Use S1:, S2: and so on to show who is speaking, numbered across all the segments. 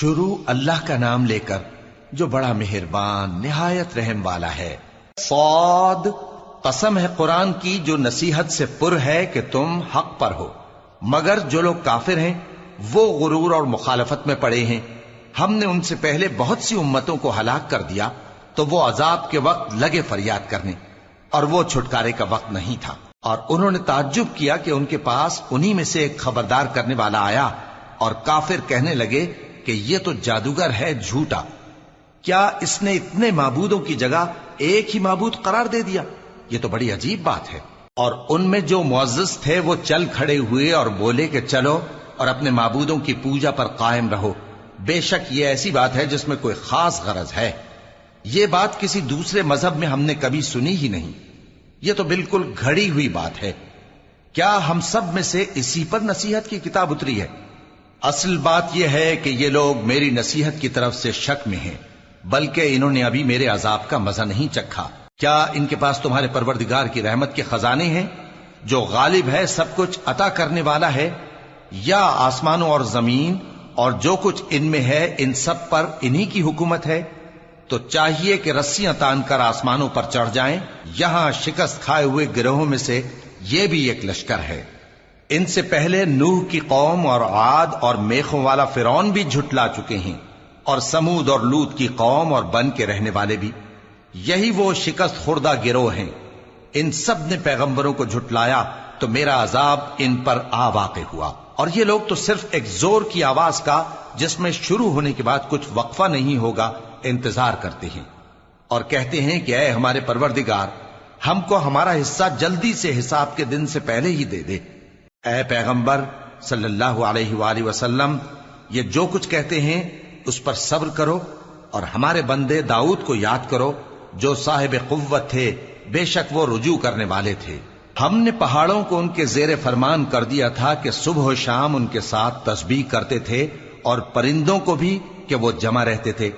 S1: شروع اللہ کا نام لے کر جو بڑا مہربان نہایت رحم والا ہے۔ صاد، قسم ہے قرآن کی جو نصیحت سے پر ہے کہ تم حق پر ہو، مگر جو لوگ کافر ہیں وہ غرور اور مخالفت میں پڑے ہیں۔ ہم نے ان سے پہلے بہت سی امتوں کو ہلاک کر دیا تو وہ عذاب کے وقت لگے فریاد کرنے، اور وہ چھٹکارے کا وقت نہیں تھا۔ اور انہوں نے تعجب کیا کہ ان کے پاس انہی میں سے ایک خبردار کرنے والا آیا، اور کافر کہنے لگے کہ یہ تو جادوگر ہے جھوٹا، کیا اس نے اتنے معبودوں کی جگہ ایک ہی معبود قرار دے دیا؟ یہ تو بڑی عجیب بات ہے۔ اور ان میں جو معزز تھے وہ چل کھڑے ہوئے اور بولے کہ چلو اور اپنے معبودوں کی پوجا پر قائم رہو، بے شک یہ ایسی بات ہے جس میں کوئی خاص غرض ہے۔ یہ بات کسی دوسرے مذہب میں ہم نے کبھی سنی ہی نہیں، یہ تو بالکل گھڑی ہوئی بات ہے۔ کیا ہم سب میں سے اسی پر نصیحت کی کتاب اتری ہے؟ اصل بات یہ ہے کہ یہ لوگ میری نصیحت کی طرف سے شک میں ہیں، بلکہ انہوں نے ابھی میرے عذاب کا مزہ نہیں چکھا۔ کیا ان کے پاس تمہارے پروردگار کی رحمت کے خزانے ہیں جو غالب ہے، سب کچھ عطا کرنے والا ہے؟ یا آسمانوں اور زمین اور جو کچھ ان میں ہے ان سب پر انہی کی حکومت ہے؟ تو چاہیے کہ رسیاں تان کر آسمانوں پر چڑھ جائیں۔ یہاں شکست کھائے ہوئے گروہوں میں سے یہ بھی ایک لشکر ہے۔ ان سے پہلے نوح کی قوم اور عاد اور میخوں والا فرعون بھی جھٹلا چکے ہیں، اور سمود اور لوط کی قوم اور بن کے رہنے والے بھی، یہی وہ شکست خوردہ گروہ ہیں۔ ان سب نے پیغمبروں کو جھٹلایا تو میرا عذاب ان پر آ واقع ہوا، اور یہ لوگ تو صرف ایک زور کی آواز کا جس میں شروع ہونے کے بعد کچھ وقفہ نہیں ہوگا انتظار کرتے ہیں، اور کہتے ہیں کہ اے ہمارے پروردگار، ہم کو ہمارا حصہ جلدی سے حساب کے دن سے پہلے ہی دے دے۔ اے پیغمبر صلی اللہ علیہ وآلہ وسلم، یہ جو کچھ کہتے ہیں اس پر صبر کرو، اور ہمارے بندے داؤد کو یاد کرو جو صاحب قوت تھے، بے شک وہ رجوع کرنے والے تھے۔ ہم نے پہاڑوں کو ان کے زیر فرمان کر دیا تھا کہ صبح و شام ان کے ساتھ تسبیح کرتے تھے، اور پرندوں کو بھی کہ وہ جمع رہتے تھے،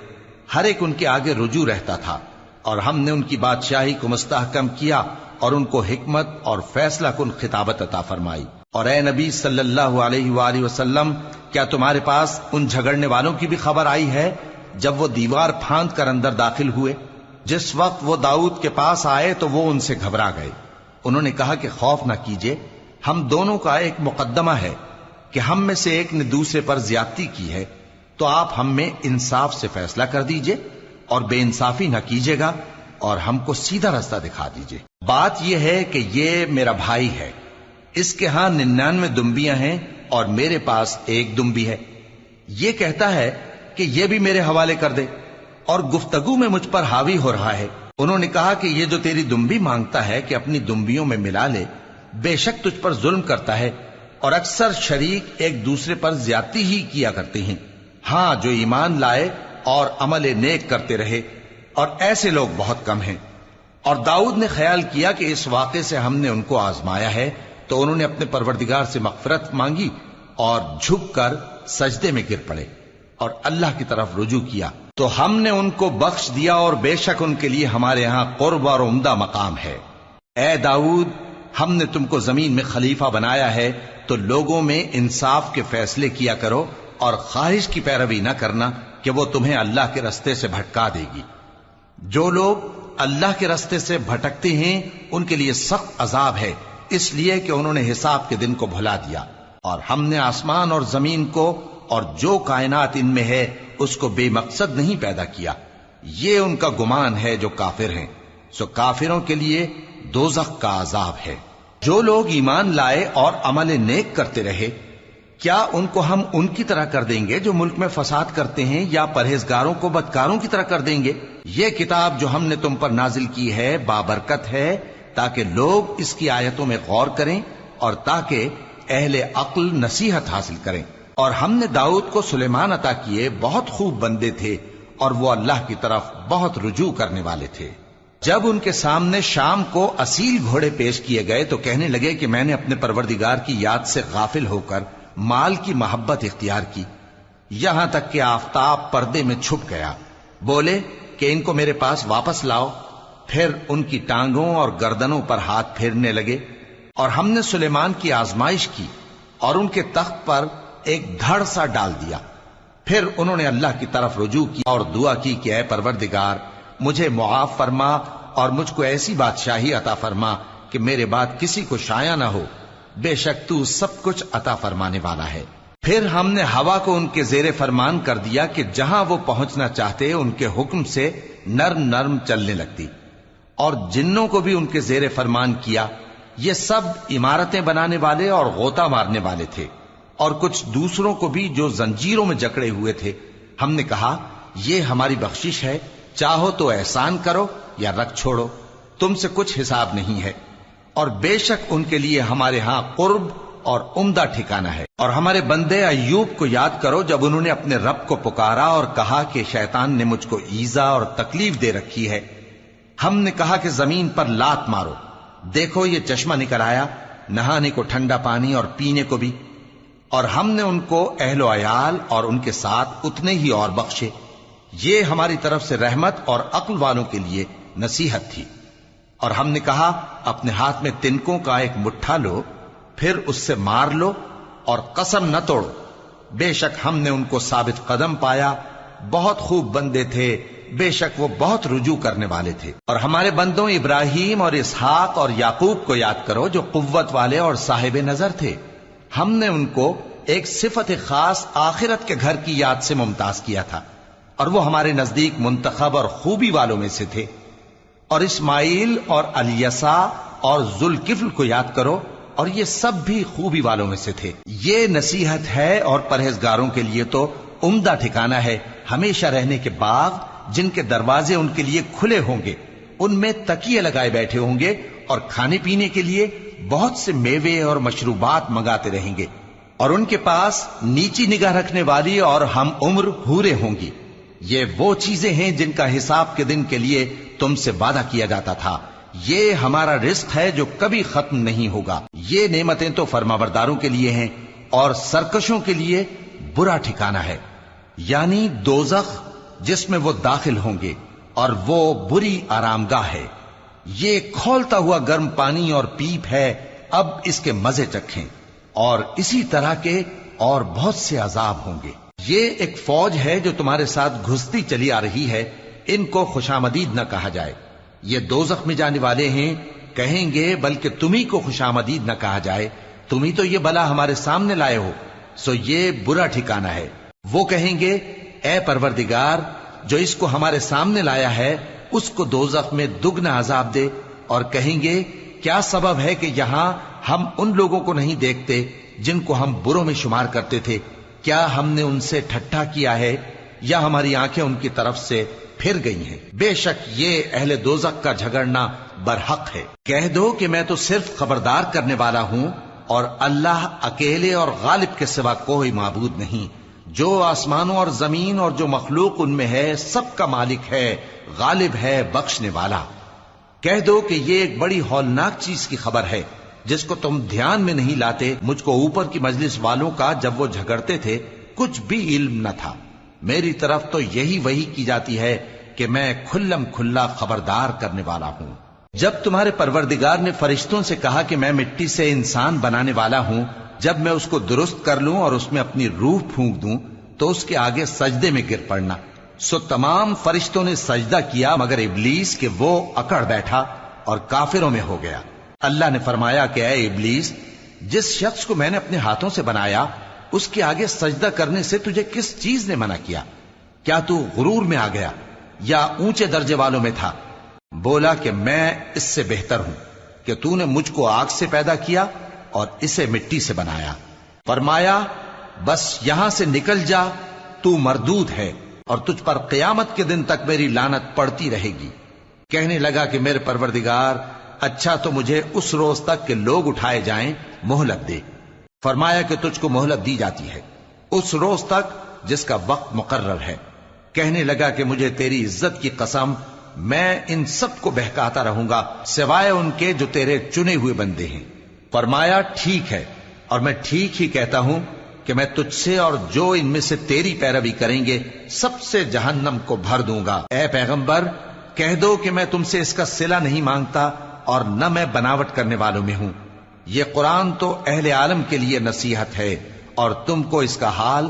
S1: ہر ایک ان کے آگے رجوع رہتا تھا۔ اور ہم نے ان کی بادشاہی کو مستحکم کیا اور ان کو حکمت اور فیصلہ کن خطابت عطا فرمائی۔ اور اے نبی صلی اللہ علیہ وآلہ وسلم، کیا تمہارے پاس ان جھگڑنے والوں کی بھی خبر آئی ہے جب وہ دیوار پھاند کر اندر داخل ہوئے؟ جس وقت وہ داؤد کے پاس آئے تو وہ ان سے گھبرا گئے۔ انہوں نے کہا کہ خوف نہ کیجیے، ہم دونوں کا ایک مقدمہ ہے کہ ہم میں سے ایک نے دوسرے پر زیادتی کی ہے، تو آپ ہم میں انصاف سے فیصلہ کر دیجئے اور بے انصافی نہ کیجیے گا، اور ہم کو سیدھا راستہ دکھا دیجئے۔ بات یہ ہے کہ یہ میرا بھائی ہے، اس کے ہاں 99 دمبیاں ہیں اور میرے پاس ایک دمبی ہے۔ یہ کہتا ہے کہ یہ بھی میرے حوالے کر دے، اور گفتگو میں مجھ پر حاوی ہو رہا ہے۔ انہوں نے کہا کہ یہ جو تیری دمبی مانگتا ہے کہ اپنی دمبیوں میں ملا لے، بے شک تجھ پر ظلم کرتا ہے، اور اکثر شریک ایک دوسرے پر زیادتی ہی کیا کرتے ہیں۔ ہاں، جو ایمان لائے اور عمل نیک کرتے رہے، اور ایسے لوگ بہت کم ہیں۔ اور داؤد نے خیال کیا کہ اس واقعے سے ہم نے ان کو آزمایا ہے، تو انہوں نے اپنے پروردگار سے مغفرت مانگی اور جھک کر سجدے میں گر پڑے اور اللہ کی طرف رجوع کیا، تو ہم نے ان کو بخش دیا، اور بے شک ان کے لیے ہمارے ہاں قرب اور عمدہ مقام ہے۔ اے داؤد، ہم نے تم کو زمین میں خلیفہ بنایا ہے، تو لوگوں میں انصاف کے فیصلے کیا کرو، اور خواہش کی پیروی نہ کرنا کہ وہ تمہیں اللہ کے رستے سے بھٹکا دے گی۔ جو لوگ اللہ کے رستے سے بھٹکتے ہیں ان کے لیے سخت عذاب ہے، اس لیے کہ انہوں نے حساب کے دن کو بھلا دیا۔ اور ہم نے آسمان اور زمین کو اور جو کائنات ان میں ہے اس کو بے مقصد نہیں پیدا کیا، یہ ان کا گمان ہے جو کافر ہیں، سو کافروں کے لیے دوزخ کا عذاب ہے۔ جو لوگ ایمان لائے اور عمل نیک کرتے رہے، کیا ان کو ہم ان کی طرح کر دیں گے جو ملک میں فساد کرتے ہیں، یا پرہیزگاروں کو بدکاروں کی طرح کر دیں گے؟ یہ کتاب جو ہم نے تم پر نازل کی ہے بابرکت ہے، تاکہ لوگ اس کی آیتوں میں غور کریں اور تاکہ اہل عقل نصیحت حاصل کریں۔ اور ہم نے داؤد کو سلیمان عطا کیے، بہت خوب بندے تھے، اور وہ اللہ کی طرف بہت رجوع کرنے والے تھے۔ جب ان کے سامنے شام کو اصیل گھوڑے پیش کیے گئے تو کہنے لگے کہ میں نے اپنے پروردگار کی یاد سے غافل ہو کر مال کی محبت اختیار کی، یہاں تک کہ آفتاب پردے میں چھپ گیا۔ بولے کہ ان کو میرے پاس واپس لاؤ۔ پھر ان کی ٹانگوں اور گردنوں پر ہاتھ پھیرنے لگے، اور ہم نے سلیمان کی آزمائش کی اور ان کے تخت پر ایک دھڑ سا ڈال دیا۔ پھر انہوں نے اللہ کی طرف رجوع کی اور دعا کی کہ اے پروردگار مجھے معاف فرما اور مجھ کو ایسی بادشاہی عطا فرما کہ میرے بعد کسی کو شایع نہ ہو، بے شک تو سب کچھ عطا فرمانے والا ہے۔ پھر ہم نے ہوا کو ان کے زیر فرمان کر دیا کہ جہاں وہ پہنچنا چاہتے ان کے حکم سے نرم نرم چلنے لگتی، اور جنوں کو بھی ان کے زیر فرمان کیا۔ یہ سب عمارتیں بنانے والے اور غوطہ مارنے والے تھے، اور کچھ دوسروں کو بھی جو زنجیروں میں جکڑے ہوئے تھے۔ ہم نے کہا یہ ہماری بخشش ہے، چاہو تو احسان کرو یا رکھ چھوڑو، تم سے کچھ حساب نہیں ہے، اور بے شک ان کے لیے ہمارے ہاں قرب اور عمدہ ٹھکانہ ہے۔ اور ہمارے بندے ایوب کو یاد کرو جب انہوں نے اپنے رب کو پکارا اور کہا کہ شیطان نے مجھ کو ایذا اور تکلیف دے رکھی ہے۔ ہم نے کہا کہ زمین پر لات مارو، دیکھو یہ چشمہ نکل آیا، نہانے کو ٹھنڈا پانی اور پینے کو بھی، اور ہم نے ان کو اہل و عیال اور ان کے ساتھ اتنے ہی اور بخشے۔ یہ ہماری طرف سے رحمت اور عقل والوں کے لیے نصیحت تھی۔ اور ہم نے کہا اپنے ہاتھ میں تنکوں کا ایک مٹھا لو، پھر اس سے مار لو اور قسم نہ توڑو، بے شک ہم نے ان کو ثابت قدم پایا، بہت خوب بندے تھے، بے شک وہ بہت رجوع کرنے والے تھے۔ اور ہمارے بندوں ابراہیم اور اسحاق اور یعقوب کو یاد کرو جو قوت والے اور صاحب نظر تھے۔ ہم نے ان کو ایک صفت خاص آخرت کے گھر کی یاد سے ممتاز کیا تھا، اور وہ ہمارے نزدیک منتخب اور خوبی والوں میں سے تھے۔ اور اسماعیل اور الیسع اور ذوالکفل کو یاد کرو، اور یہ سب بھی خوبی والوں میں سے تھے۔ یہ نصیحت ہے اور پرہیزگاروں کے لیے تو عمدہ ٹھکانہ ہے، ہمیشہ رہنے کے باغ جن کے دروازے ان کے لیے کھلے ہوں گے، ان میں تکیے لگائے بیٹھے ہوں گے، اور کھانے پینے کے لیے بہت سے میوے اور مشروبات منگاتے رہیں گے، اور ان کے پاس نیچی نگاہ رکھنے والی اور ہم عمر حوریں ہوں گی۔ یہ وہ چیزیں ہیں جن کا حساب کے دن کے لیے تم سے وعدہ کیا جاتا تھا، یہ ہمارا رزق ہے جو کبھی ختم نہیں ہوگا۔ یہ نعمتیں تو فرمانبرداروں کے لیے ہیں، اور سرکشوں کے لیے برا ٹھکانہ ہے، یعنی دوزخ جس میں وہ داخل ہوں گے، اور وہ بری آرام گاہ ہے۔ یہ کھولتا ہوا گرم پانی اور پیپ ہے، اب اس کے مزے چکھیں، اور اسی طرح کے اور بہت سے عذاب ہوں گے۔ یہ ایک فوج ہے جو تمہارے ساتھ گھستی چلی آ رہی ہے، ان کو خوشامدید نہ کہا جائے۔ یہ دوزخ میں جانے والے ہیں، کہیں گے بلکہ تمہیں کو خوشامدید نہ کہا جائے، تمہیں تو یہ بلا ہمارے سامنے لائے ہو، سو یہ برا ٹھکانہ ہے۔ وہ کہیں گے اے پروردگار جو اس کو ہمارے سامنے لایا ہے اس کو دوزخ میں دگنا عذاب دے، اور کہیں گے کیا سبب ہے کہ یہاں ہم ان لوگوں کو نہیں دیکھتے جن کو ہم بروں میں شمار کرتے تھے؟ کیا ہم نے ان سے ٹھٹھا کیا ہے یا ہماری آنکھیں ان کی طرف سے پھر گئی ہیں؟ بے شک یہ اہل دوزخ کا جھگڑنا برحق ہے۔ کہہ دو کہ میں تو صرف خبردار کرنے والا ہوں، اور اللہ اکیلے اور غالب کے سوا کوئی معبود نہیں۔ جو آسمانوں اور زمین اور جو مخلوق ان میں ہے سب کا مالک ہے، غالب ہے، بخشنے والا۔ کہہ دو کہ یہ ایک بڑی ہولناک چیز کی خبر ہے جس کو تم دھیان میں نہیں لاتے۔ مجھ کو اوپر کی مجلس والوں کا جب وہ جھگڑتے تھے کچھ بھی علم نہ تھا، میری طرف تو یہی وحی کی جاتی ہے کہ میں کھلم کھلا خبردار کرنے والا ہوں۔ جب تمہارے پروردگار نے فرشتوں سے کہا کہ میں مٹی سے انسان بنانے والا ہوں، جب میں اس کو درست کر لوں اور اس میں اپنی روح پھونک دوں تو اس کے آگے سجدے میں گر پڑنا، سو تمام فرشتوں نے سجدہ کیا مگر ابلیس کہ وہ اکڑ بیٹھا اور کافروں میں ہو گیا۔ اللہ نے فرمایا کہ اے ابلیس، جس شخص کو میں نے اپنے ہاتھوں سے بنایا اس کے آگے سجدہ کرنے سے تجھے کس چیز نے منع کیا؟ کیا تو غرور میں آ گیا یا اونچے درجے والوں میں تھا؟ بولا کہ میں اس سے بہتر ہوں کہ تو نے مجھ کو آگ سے پیدا کیا اور اسے مٹی سے بنایا۔ فرمایا بس یہاں سے نکل جا، تو مردود ہے اور تجھ پر قیامت کے دن تک میری لعنت پڑتی رہے گی۔ کہنے لگا کہ میرے پروردگار، اچھا تو مجھے اس روز تک کہ لوگ اٹھائے جائیں مہلت دے۔ فرمایا کہ تجھ کو مہلت دی جاتی ہے اس روز تک جس کا وقت مقرر ہے۔ کہنے لگا کہ مجھے تیری عزت کی قسم، میں ان سب کو بہکاتا رہوں گا سوائے ان کے جو تیرے چنے ہوئے بندے ہیں۔ فرمایا ٹھیک ہے، اور میں ٹھیک ہی کہتا ہوں کہ میں تجھ سے اور جو ان میں سے تیری پیروی کریں گے سب سے جہنم کو بھر دوں گا۔ اے پیغمبر، کہہ دو کہ میں تم سے اس کا صلہ نہیں مانگتا اور نہ میں بناوٹ کرنے والوں میں ہوں۔ یہ قرآن تو اہل عالم کے لیے نصیحت ہے، اور تم کو اس کا حال